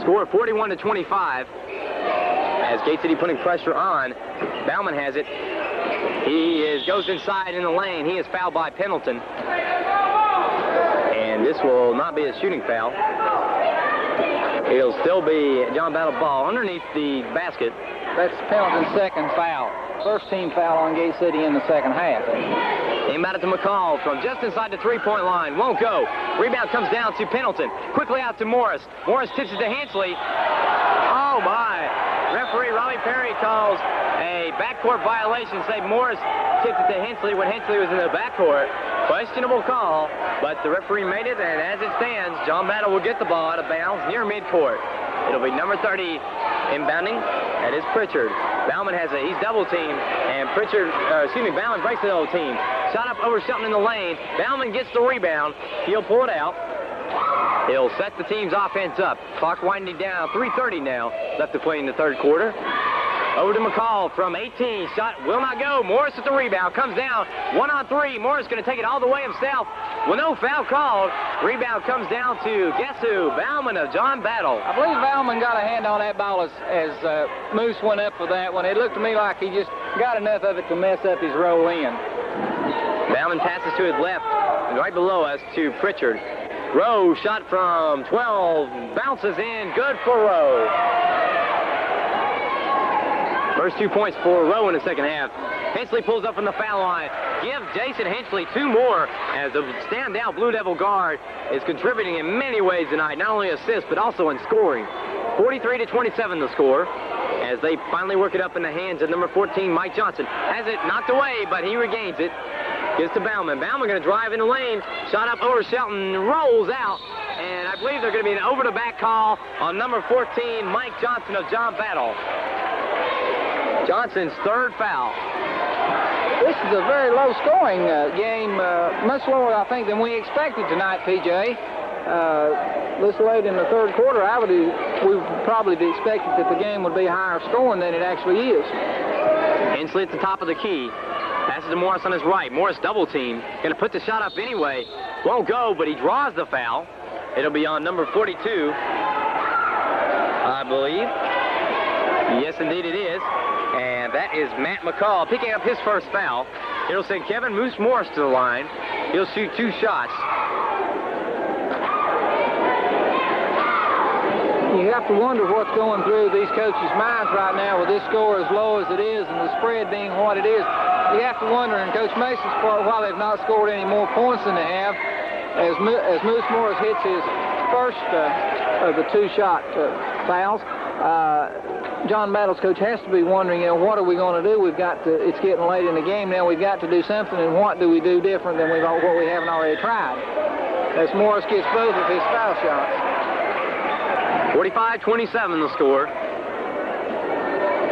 Score 41-25 as Gate City putting pressure on. Bauman has it. He goes inside in the lane. He is fouled by Pendleton. And this will not be a shooting foul. It'll still be John Battle ball underneath the basket. That's Pendleton's second foul. First team foul on Gate City in the second half. Inbound it to McCall from just inside the three-point line. Won't go. Rebound comes down to Pendleton. Quickly out to Morris. Morris tips it to Hensley. Oh, my. Referee Robbie Perry calls a backcourt violation. Say Morris tipped it to Hensley when Hensley was in the backcourt. Questionable call, but the referee made it, and as it stands, John Battle will get the ball out of bounds near midcourt. It'll be number 30 inbounding. That is Pritchard. Bauman has it. He's double teamed, and Bauman breaks the double team. Shot up over Shelton in the lane. Bauman gets the rebound. He'll pull it out. He'll set the team's offense up. Clock winding down. 3:30 now left to play in the third quarter. Over to McCall from 18. Shot will not go. Morris with the rebound. Comes down. 1-on-3. Morris going to take it all the way himself. Well, no foul called. Rebound comes down to, guess who? Bauman of John Battle. I believe Bauman got a hand on that ball as Moose went up for that one. It looked to me like he just got enough of it to mess up his roll in. Bauman passes to his left, right below us to Pritchard. Rowe shot from 12, bounces in, good for Rowe. First 2 points for Rowe in the second half. Hensley pulls up from the foul line. Give Jason Hensley 2 more as the standout Blue Devil guard is contributing in many ways tonight, not only assists but also in scoring. 43-27 the score as they finally work it up in the hands of number 14, Mike Johnson. Has it knocked away, but he regains it. Gives to Bauman. Bauman going to drive in the lane. Shot up over Shelton, rolls out, and I believe they're going to be an over-the-back call on number 14, Mike Johnson of John Battle. Johnson's third foul. This is a very low-scoring game, much lower, I think, than we expected tonight, PJ. This late in the third quarter, we would probably be expected that the game would be higher scoring than it actually is. Hensley at the top of the key. Passes to Morris on his right. Morris double team. Going to put the shot up anyway. Won't go, but he draws the foul. It'll be on number 42, I believe. Yes, indeed it is. And that is Matt McCall picking up his first foul. It'll send Kevin Moose Morris to the line. He'll shoot 2 shots. You have to wonder what's going through these coaches' minds right now with this score as low as it is and the spread being what it is. You have to wonder, in Coach Mason's part, why they've not scored any more points than they have, as Moose Morris hits his first of the 2-shot fouls. John Battle's coach has to be wondering, what are we going to do? It's getting late in the game now. We've got to do something, and what do we do different than what we haven't already tried? As Morris gets both of his foul shots. 45-27 the score.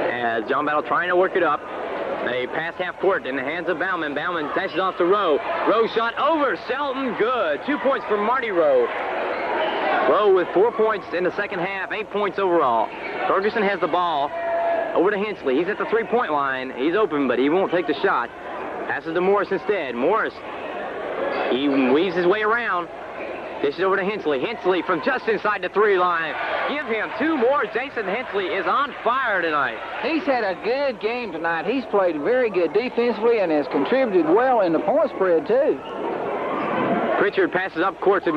As John Battle trying to work it up. They pass half court in the hands of Bauman. Bauman dashes off to Rowe. Rowe shot over Shelton. Good. 2 points for Marty Rowe. Rowe with 4 points in the second half, 8 points overall. Ferguson has the ball over to Hensley. He's at the 3-point line. He's open, but he won't take the shot. Passes to Morris instead. Morris, he weaves his way around. Dishes over to Hensley. Hensley from just inside the 3 line. Give him 2 more. Jason Hensley is on fire tonight. He's had a good game tonight. He's played very good defensively and has contributed well in the point spread, too. Pritchard passes up court to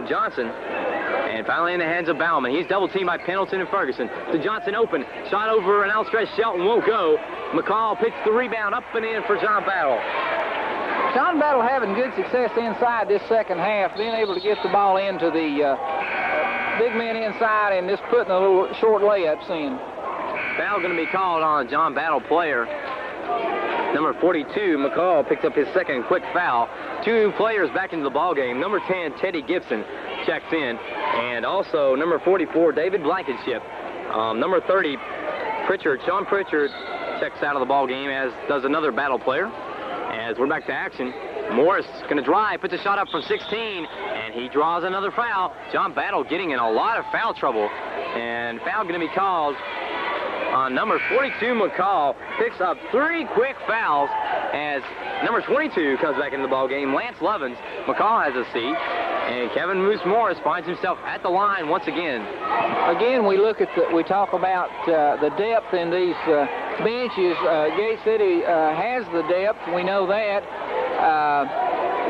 Johnson. And finally in the hands of Bauman. He's double teamed by Pendleton and Ferguson. To Johnson open. Shot over an outstretched Shelton. Won't go. McCall picks the rebound up and in for John Battle. John Battle having good success inside this second half, being able to get the ball into the big men inside and just putting a little short layups in. Foul going to be called on John Battle player. Number 42, McCall, picks up his second quick foul. 2 players back into the ball game. Number 10, Teddy Gibson, checks in. And also number 44, David Blankenship. Number 30, Sean Pritchard, checks out of the ball game, as does another Battle player. As we're back to action, Morris going to drive, puts a shot up from 16, and he draws another foul. John Battle getting in a lot of foul trouble, and foul going to be called on number 42, McCall. Picks up 3 quick fouls as number 22 comes back into the ball game. Lance Lovins. McCall has a seat, and Kevin Moose Morris finds himself at the line once again. Again, we talk about the depth in these benches. Gate City has the depth. We know that.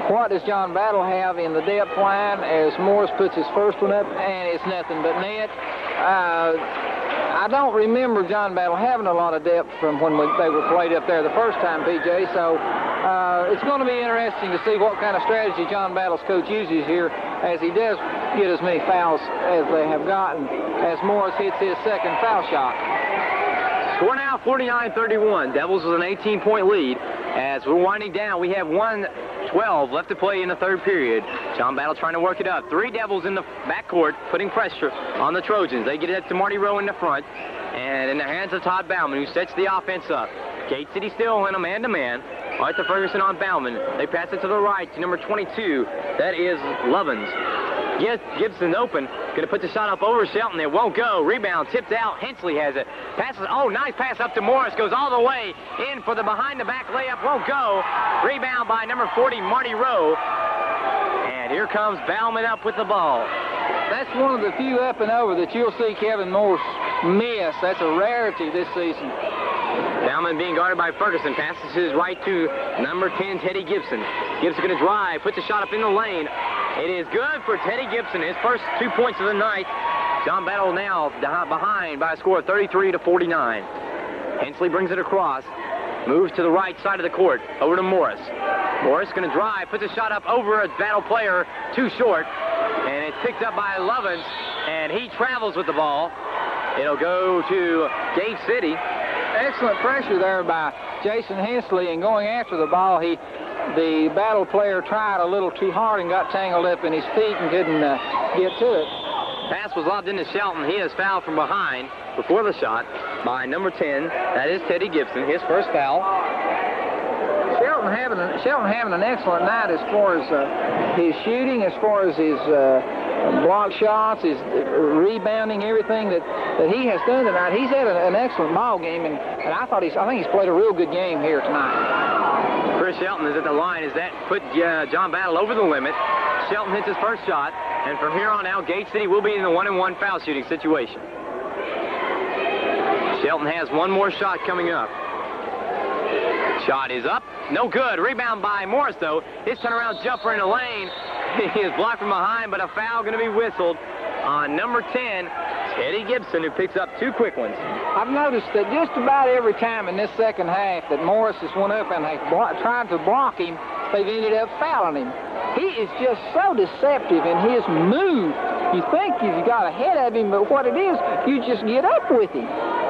What does John Battle have in the depth line as Morris puts his first one up, and it's nothing but net? I don't remember John Battle having a lot of depth from when they were played up there the first time, PJ, so it's going to be interesting to see what kind of strategy John Battle's coach uses here as he does get as many fouls as they have gotten as Morris hits his second foul shot. Score now 49-31. Devils with an 18-point lead. As we're winding down, we have 1:12 left to play in the third period. John Battle trying to work it up. 3 Devils in the backcourt, putting pressure on the Trojans. They get it to Marty Rowe in the front. And in the hands of Todd Bauman, who sets the offense up. Gate City still in a man-to-man. Arthur Ferguson on Bauman. They pass it to the right to number 22. That is Lovins. Gibson open. Going to put the shot up over Shelton. It won't go. Rebound tipped out. Hensley has it. Passes. Oh, nice pass up to Morris. Goes all the way in for the behind-the-back layup. Won't go. Rebound by number 40, Marty Rowe. And here comes Bauman up with the ball. That's one of the few up and over that you'll see Kevin Morris miss. That's a rarity this season. Bauman being guarded by Ferguson. Passes his right to number 10, Teddy Gibson. Gibson going to drive. Puts a shot up in the lane. It is good for Teddy Gibson, his first 2 points of the night. John Battle now behind by a score of 33-49. Hensley brings it across, moves to the right side of the court, over to Morris. Morris going to drive, puts a shot up over a Battle player, too short, and it's picked up by Lovins, and he travels with the ball. It'll go to Gate City. Excellent pressure there by Jason Hensley, and going after the ball, the Battle player tried a little too hard and got tangled up in his feet and couldn't get to it. Pass was lobbed into Shelton. He is fouled from behind before the shot by number 10. That is Teddy Gibson, his first foul. Shelton having an excellent night as far as his shooting, as far as his block shots, his rebounding, everything that he has done tonight. He's had an excellent ball game, and I think he's played a real good game here tonight. Chris Shelton is at the line. As that put John Battle over the limit. Shelton hits his first shot, and from here on out, Gate City will be in the 1-and-1 foul shooting situation. Shelton has one more shot coming up. Shot is up. No good. Rebound by Morris, though. His turnaround jumper in the lane. He is blocked from behind, but a foul going to be whistled on number 10, Teddy Gibson, who picks up two quick ones. I've noticed that just about every time in this second half that Morris has went up and they've tried to block him, they've ended up fouling him. He is just so deceptive in his move. You think you've got ahead of him, but what it is, you just get up with him.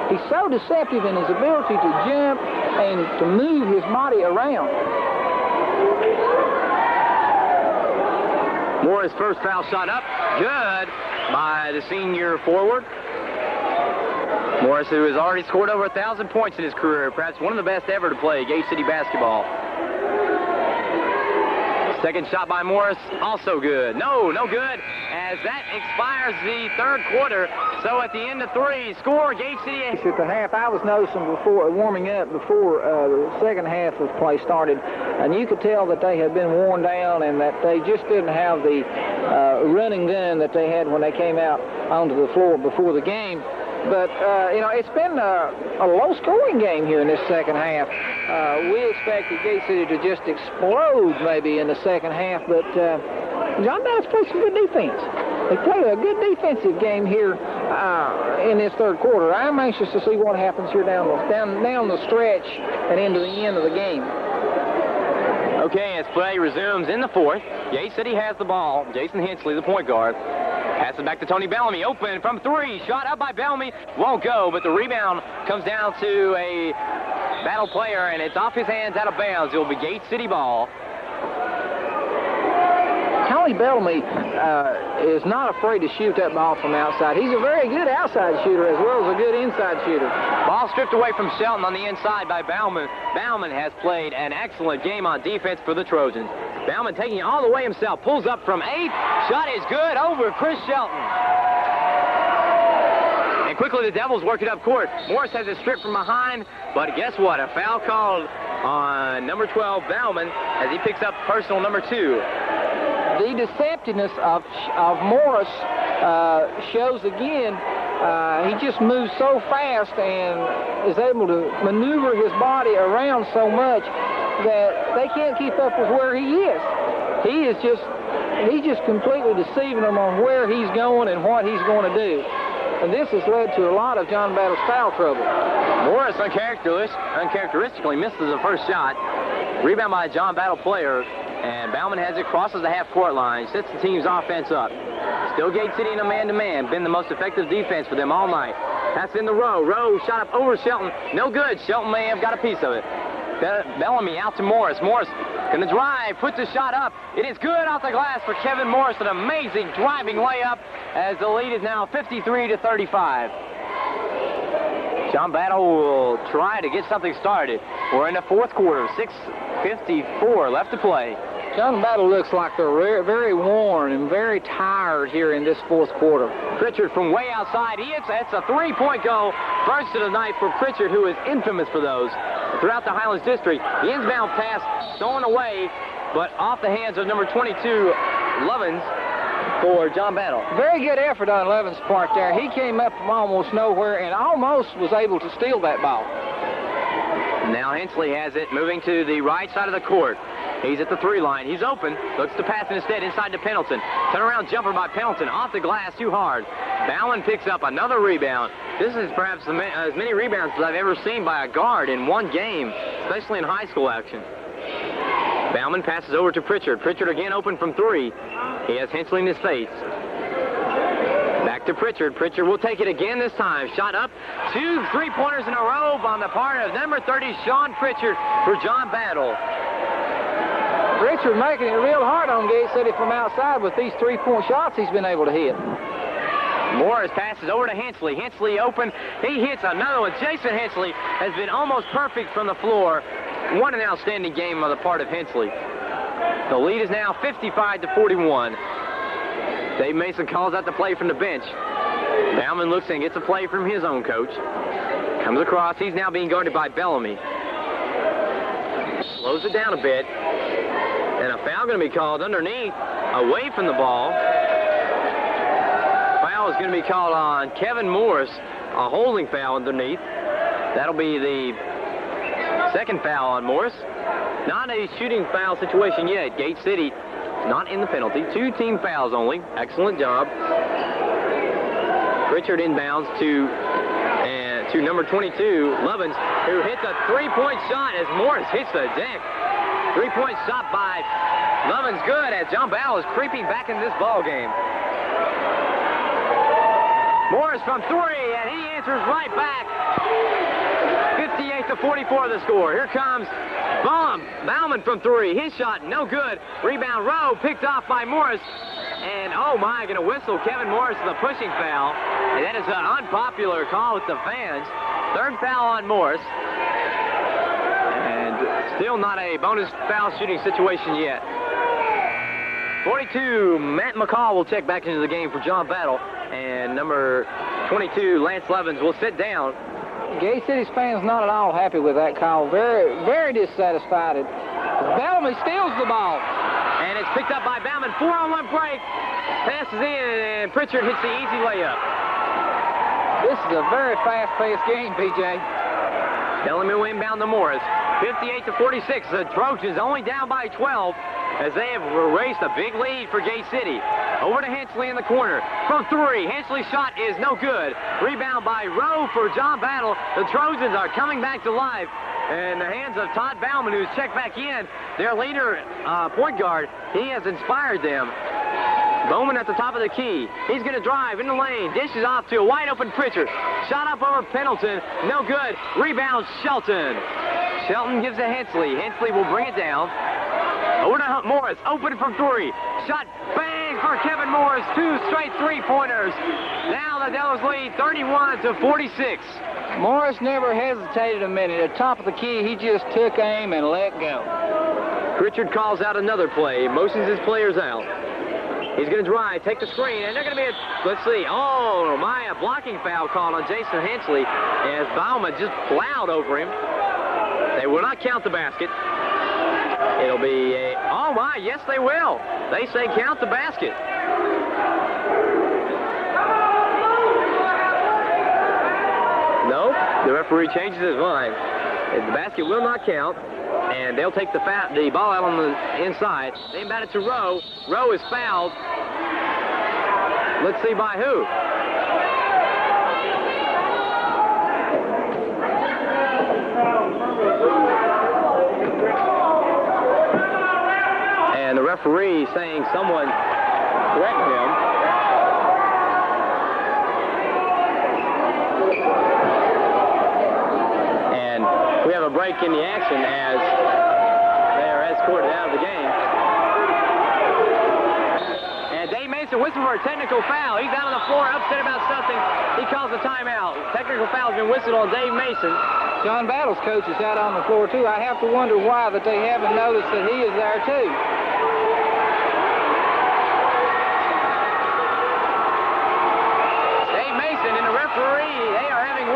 He's so deceptive in his ability to jump and to move his body around. Morris' first foul shot up. Good by the senior forward. Morris, who has already scored over 1,000 points in his career, perhaps one of the best ever to play Gate City basketball. Second shot by Morris, also good. No good, as that expires the third quarter. So at the end of three, score Gate City. At the half, I was noticing before warming up before the second half of play started, and you could tell that they had been worn down and that they just didn't have the running gun that they had when they came out onto the floor before the game. But, it's been a low-scoring game here in this second half. We expected Gate City to just explode maybe in the second half, but John Battle's played some good defense. They played a good defensive game here in this third quarter. I'm anxious to see what happens here down the stretch and into the end of the game. Okay, as play resumes in the fourth, Gate City has the ball. Jason Hensley, the point guard. Passes back to Tony Bellamy, open from three, shot up by Bellamy, won't go, but the rebound comes down to a Battle player, and it's off his hands, out of bounds. It will be Gate City ball. Tony Bellamy is not afraid to shoot that ball from outside. He's a very good outside shooter as well as a good inside shooter. Ball stripped away from Shelton on the inside by Bauman. Bauman has played an excellent game on defense for the Trojans. Bauman taking it all the way himself, pulls up from 8. Shot is good over Chris Shelton. And quickly the Devils work it up court. Morris has it stripped from behind, but guess what? A foul called on number 12, Bauman, as he picks up personal number 2. The deceptiveness of Morris shows again. He just moves so fast and is able to maneuver his body around so much that they can't keep up with where he is. He's just completely deceiving them on where he's going and what he's going to do. And this has led to a lot of John Battle's foul trouble. Morris uncharacteristically misses the first shot. Rebound by a John Battle player, and Bauman has it, crosses the half-court line, sets the team's offense up. Still Gate City in a man-to-man, been the most effective defense for them all night. That's in the row. Rowe shot up over Shelton, no good. Shelton may have got a piece of it. Bellamy out to Morris. Morris going to drive, puts a shot up. It is good off the glass for Kevin Morris, an amazing driving layup as the lead is now 53-35. John Battle will try to get something started. We're in the fourth quarter, 6:54 left to play. John Battle looks like they're very worn and very tired here in this fourth quarter. Pritchard from way outside. That's a three-point goal. First of the night for Pritchard, who is infamous for those throughout the Highlands District. The inbound pass stolen away, but off the hands of number 22, Lovins, for John Battle. Very good effort on Lovins' part there. He came up from almost nowhere and almost was able to steal that ball. Now Hensley has it, moving to the right side of the court. He's at the 3 line. He's open. Looks to pass instead inside to Pendleton. Turnaround jumper by Pendleton. Off the glass too hard. Bauman picks up another rebound. This is perhaps as many rebounds as I've ever seen by a guard in one game, especially in high school action. Bauman passes over to Pritchard. Pritchard again open from 3. He has Hensley in his face. Back to Pritchard. Pritchard will take it again this time. Shot up. 2 3-pointers in a row on the part of number 30, Sean Pritchard, for John Battle. Pritchard making it real hard on Gate City from outside with these 3-point shots he's been able to hit. Morris passes over to Hensley. Hensley open. He hits another one. Jason Hensley has been almost perfect from the floor. What an outstanding game on the part of Hensley. The lead is now 55-41. Dave Mason calls out the play from the bench. Bauman looks and gets a play from his own coach. Comes across. He's now being guarded by Bellamy. Slows it down a bit. And a foul going to be called underneath, away from the ball. Foul is going to be called on Kevin Morris, a holding foul underneath. That'll be the second foul on Morris. Not a shooting foul situation yet. Gate City not in the penalty. 2 team fouls only. Excellent job. Richard inbounds to number 22, Lovins, who hits a 3-point shot as Morris hits the deck. 3-point shot by Lovins, good, as John Battle is creeping back into this ball game. Morris from 3, and he answers right back. 58-44 the score. Here comes Bauman from 3. His shot, no good. Rebound, Rowe, picked off by Morris. And, oh my, going to whistle Kevin Morris the pushing foul. And that is an unpopular call with the fans. 3rd foul on Morris. And still not a bonus foul shooting situation yet. 42, Matt McCall will check back into the game for John Battle. And number 22, Lance Lovins, will sit down. Gate City's fans not at all happy with that call. Very, very dissatisfied. Bellamy steals the ball. And it's picked up by Bauman. 4-on-1 break. Passes in, and Pritchard hits the easy layup. This is a very fast-paced game, PJ. Bellamy will inbound to Morris. 58-46. The Trojans only down by 12 as they have erased a big lead for Gate City. Over to Hensley in the corner. From 3. Hensley's shot is no good. Rebound by Rowe for John Battle. The Trojans are coming back to life. In the hands of Todd Bauman, who's checked back in. Their leader, point guard, he has inspired them. Bowman at the top of the key. He's going to drive in the lane. Dishes off to a wide-open Pritchard. Shot up over Pendleton. No good. Rebound, Shelton. Shelton gives to Hensley. Hensley will bring it down. Over to Morris. Open from 3. Shot, bang for Kevin Morris. 2 straight 3-pointers. Now the Devils lead 31-46. Morris never hesitated a minute. At top of the key, he just took aim and let go. Pritchard calls out another play. Motions his players out. He's going to drive, take the screen, and they're going to be let's see. Oh, my, a blocking foul called on Jason Hensley as Bauman just plowed over him. They will not count the basket. It'll be a, oh my, yes they will. They say count the basket. No, the referee changes his mind. The basket will not count, and they'll take the ball out on the inside. They inbound it to Rowe. Rowe is fouled. Let's see by who. And the referee saying someone threatened him. And we have a break in the action as they are escorted out of the game. And Dave Mason whistled for a technical foul. He's out on the floor, upset about something. He calls a timeout. Technical foul has been whistled on Dave Mason. John Battle's coach is out on the floor, too. I have to wonder why that they haven't noticed that he is there, too. They are having